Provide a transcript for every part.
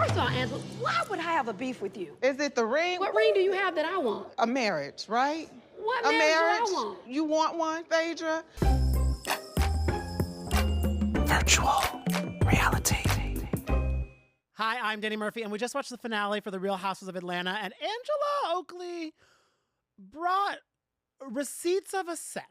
First of all, Angela, why would I have a beef with you? Is it the ring? What ring do you have that I want? A marriage, right? What A marriage do I want? You want one, Phaedra? Virtual reality. Hi, I'm Danny Murphy, and we just watched the finale for the Real Housewives of Atlanta, and Angela Oakley brought receipts of a sense.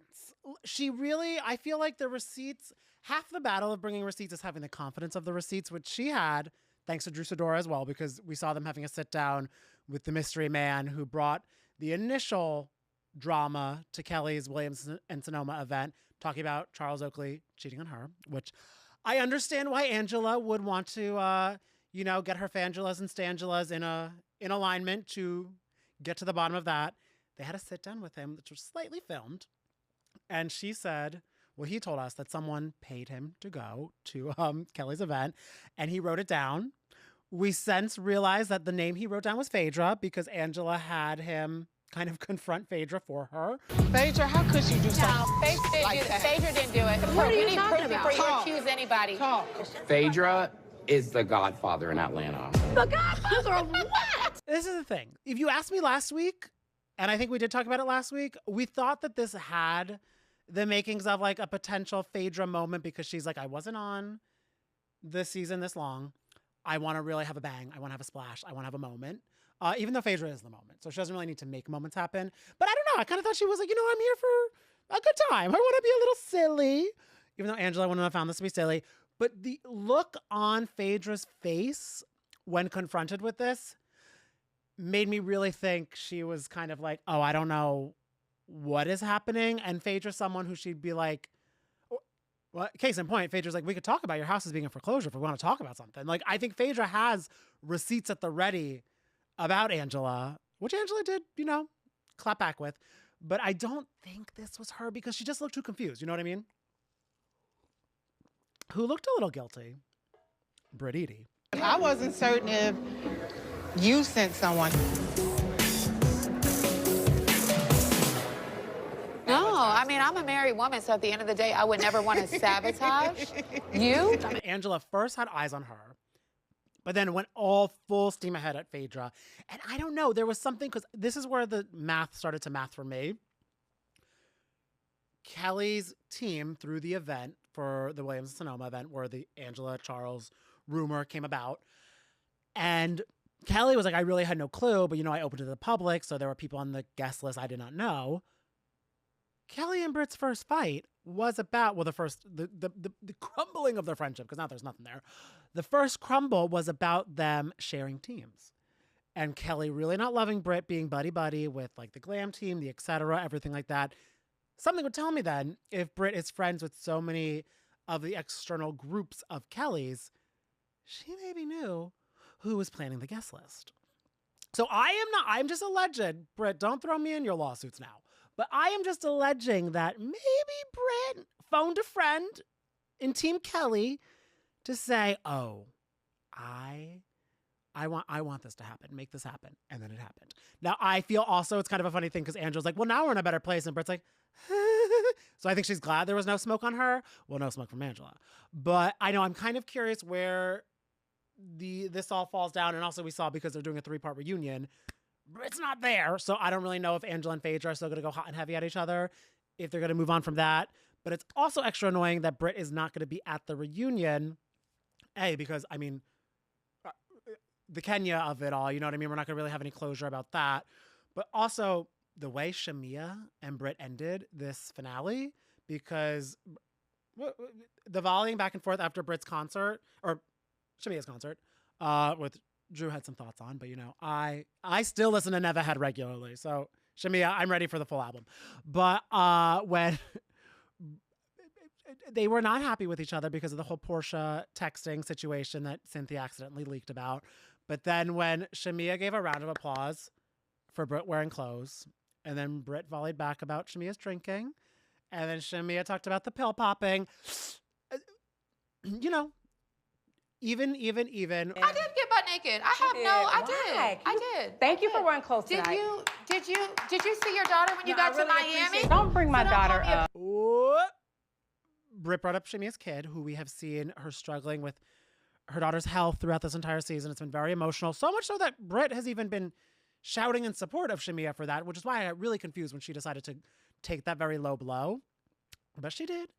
She really, I feel like the receipts, half the battle of bringing receipts is having the confidence of the receipts, which she had, thanks to Drew Sidora as well, because we saw them having a sit down with the mystery man who brought the initial drama to Kelly's Williams and Sonoma event, talking about Charles Oakley cheating on her, which I understand why Angela would want to, get her Fangelas and Stangelas in alignment to get to the bottom of that. They had a sit down with him, which was slightly filmed. And she said, well, he told us that someone paid him to go to Kelly's event, and he wrote it down. We since realized that the name he wrote down was Phaedra because Angela had him kind of confront Phaedra for her. Phaedra, how could you do something Phaedra didn't do it. What are you You need talking proof about? before you accuse anybody. Phaedra is the godfather in Atlanta. The godfather of what? This is the thing. If you asked me last week, and I think we did talk about it last week, we thought that this had the makings of like a potential Phaedra moment because she's like, I wasn't on this season this long. I want to really have a bang. I want to have a splash. I want to have a moment. Even though Phaedra is the moment. So she doesn't really need to make moments happen. But I don't know. I kind of thought she was like, I'm here for a good time. I want to be a little silly. Even though Angela wouldn't have found this to be silly. But the look on Phaedra's face when confronted with this made me really think she was kind of like, oh, I don't know what is happening. And Phaedra's someone who she'd be like, well, case in point, Phaedra's like, we could talk about your house as being in foreclosure if we want to talk about something. Like, I think Phaedra has receipts at the ready about Angela, which Angela did, clap back with. But I don't think this was her because she just looked too confused. You know what I mean? Who looked a little guilty? Britt. I wasn't certain if you sent someone. No, I mean, I'm a married woman, so at the end of the day, I would never want to sabotage you. Angela first had eyes on her, but then went all full steam ahead at Phaedra. And I don't know, there was something, because this is where the math started to math for me. Kelly's team through the event for the Williams and Sonoma event where the Angela Charles rumor came about. And Kelly was like, I really had no clue, but I opened it to the public, so there were people on the guest list I did not know. Kelly and Britt's first fight was about, the crumbling of their friendship, because now there's nothing there. The first crumble was about them sharing teams. And Kelly really not loving Britt being buddy-buddy with like the glam team, the et cetera, everything like that. Something would tell me then, if Britt is friends with so many of the external groups of Kelly's, she maybe knew who was planning the guest list. So I'm just alleged, Britt, don't throw me in your lawsuits now, but I am just alleging that maybe Britt phoned a friend in Team Kelly to say, oh, I want this to happen, make this happen. And then it happened. Now, I feel also it's kind of a funny thing because Angela's like, well, now we're in a better place. And Britt's like, so I think she's glad there was no smoke on her. Well, no smoke from Angela. But I know I'm kind of curious where this all falls down. And also we saw because they're doing a 3-part reunion, Britt's not there. So I don't really know if Angela and Phaedra are still going to go hot and heavy at each other, if they're going to move on from that. But it's also extra annoying that Britt is not going to be at the reunion. Because, I mean, the Kenya of it all, you know what I mean? We're not going to really have any closure about that. But also the way Shamia and Britt ended this finale, because the volleying back and forth after Britt's concert, or Shamia's concert, with Drew had some thoughts on, but I still listen to Never Had regularly. So Shamia, I'm ready for the full album. But when they were not happy with each other because of the whole Portia texting situation that Cynthia accidentally leaked about. But then when Shamia gave a round of applause for Britt wearing clothes, and then Britt volleyed back about Shamia's drinking, and then Shamia talked about the pill popping, even. I did get butt naked. I did. Thank you for wearing clothes Did tonight. you see your daughter when you got to Miami? Don't bring my daughter up. Britt brought up Shamia's kid, who we have seen her struggling with her daughter's health throughout this entire season. It's been very emotional, so much so that Britt has even been shouting in support of Shamia for that, which is why I got really confused when she decided to take that very low blow. But she did.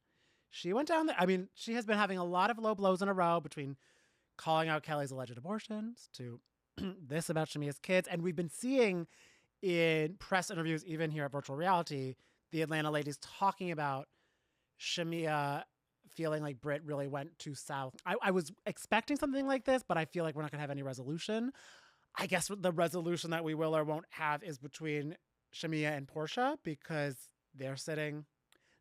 She went down there. I mean, she has been having a lot of low blows in a row, between calling out Kelly's alleged abortions to this about Shamia's kids. And we've been seeing in press interviews, even here at Virtual Reality, the Atlanta ladies talking about Shamia feeling like Britt really went too south. I was expecting something like this, but I feel like we're not going to have any resolution. I guess the resolution that we will or won't have is between Shamia and Portia, because they're sitting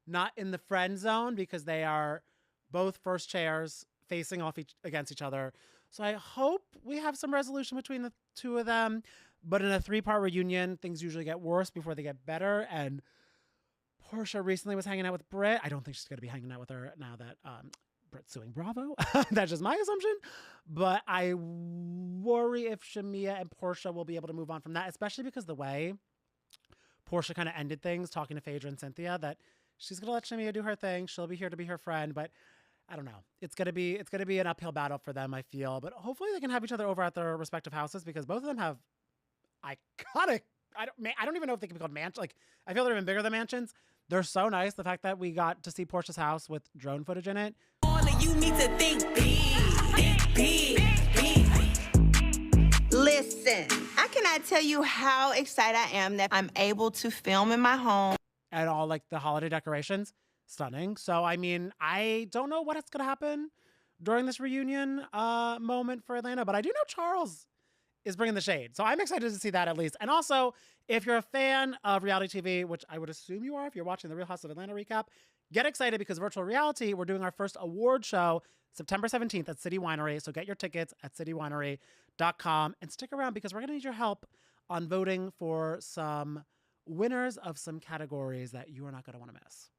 not in the friend zone, because they are both first chairs facing off against each other. So I hope we have some resolution between the two of them. But in a 3-part reunion, things usually get worse before they get better. And Portia recently was hanging out with Britt. I don't think she's going to be hanging out with her now that Britt's suing Bravo. That's just my assumption. But I worry if Shamia and Portia will be able to move on from that, especially because the way Portia kind of ended things, talking to Phaedra and Cynthia, that she's going to let Shamia do her thing. She'll be here to be her friend. But I don't know. It's gonna be an uphill battle for them, I feel. But hopefully they can have each other over at their respective houses, because both of them have iconic. I don't even know if they can be called mansions. Like, I feel they're even bigger than mansions. They're so nice. The fact that we got to see Portia's house with drone footage in it. You need to think big. Listen, I cannot tell you how excited I am that I'm able to film in my home. And all like the holiday decorations. Stunning. So, I mean, I don't know what's going to happen during this reunion moment for Atlanta, but I do know Charles is bringing the shade. So I'm excited to see that at least. And also, if you're a fan of reality TV, which I would assume you are if you're watching the Real House of Atlanta recap, get excited, because Virtual Reality, we're doing our first award show September 17th at City Winery. So get your tickets at citywinery.com and stick around, because we're going to need your help on voting for some winners of some categories that you are not going to want to miss.